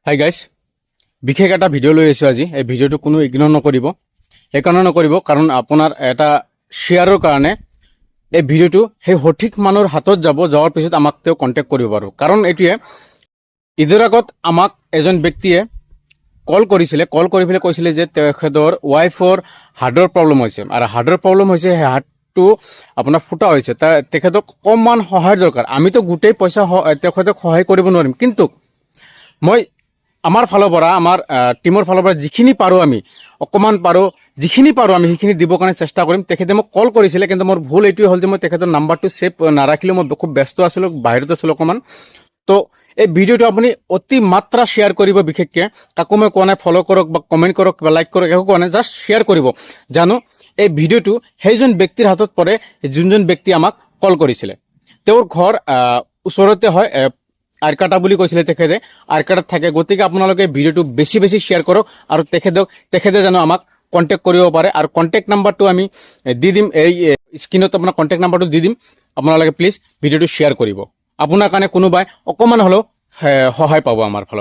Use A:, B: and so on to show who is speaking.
A: Hi guys, বিশেষ এটা video' লৈ আহিছোঁ আজি। এই ভিডিঅ'টো কোনো ইগন'ৰ নকৰিব। সেইকাৰণে নকৰিব কাৰণ আপোনাৰ এটা শ্বেয়াৰৰ কাৰণে এই ভিডিঅ'টো সেই সঠিক মানুহৰ হাতত যোৱাৰ পিছত আমাক তেওঁ কণ্টেক্ট কৰিব পাৰোঁ। কাৰণ এইটোৱে, ঈদৰ আগত আমাক এজন ব্যক্তিয়ে কল কৰিছিলে, কল কৰি পেলাই কৈছিলে যে তেখেতৰ ৱাইফৰ হাৰ্টৰ প্ৰব্লেম হৈছে, আৰু হাৰ্টৰ প্ৰব্লেম হৈছে, সেই হাৰ্টটো আপোনাৰ ফুটা হৈছে, তেখেতক অকণমান সহায়ৰ দৰকাৰ। আমিতো গোটেই পইচা তেখেতক সহায় কৰিব নোৱাৰিম, কিন্তু মই আমাৰ ফালৰ পৰা, আমাৰ টিমৰ ফালৰ পৰা যিখিনি পাৰোঁ, আমি অকণমান পাৰোঁ, যিখিনি পাৰোঁ আমি সেইখিনি দিবৰ কাৰণে চেষ্টা কৰিম। তেখেতে মোক কল কৰিছিলে, কিন্তু মোৰ ভুল এইটোৱে হ'ল যে মই তেখেতৰ নাম্বাৰটো ছেভ নাৰাখিলোঁ। মই খুব ব্যস্ত আছিলোঁ, বাহিৰত আছিলোঁ অকণমান। তো এই ভিডিঅ'টো আপুনি অতি মাত্ৰা শ্বেয়াৰ কৰিব। বিশেষকৈ কাকো মই কোৱা নাই ফ'ল' কৰক বা কমেণ্ট কৰক বা লাইক কৰক, একো কোৱা নাই, জাষ্ট শ্বেয়াৰ কৰিব। জানো এই ভিডিঅ'টো সেইজন ব্যক্তিৰ হাতত পৰে যোনজন ব্যক্তি আমাক কল কৰিছিলে। তেওঁৰ ঘৰ ওচৰতে হয়, আৰকাটা বুলি কৈছিলে তেখেতে, আৰকাটাত থাকে। গতিকে আপোনালোকে ভিডিঅ'টো বেছি শ্বেয়াৰ কৰক, আৰু তেখেতে জানো আমাক কণ্টেক্ট কৰিব পাৰে। আৰু কণ্টেক্ট নাম্বাৰটো আমি দি দিম, এই স্ক্ৰীণত আপোনাৰ কণ্টেক্ট নাম্বাৰটো দি দিম। আপোনালোকে প্লিজ ভিডিঅ'টো শ্বেয়াৰ কৰিব। আপোনাৰ কাৰণে কোনোবাই অকণমান হ'লেও সহায় পাব আমাৰ ফালৰ পৰা।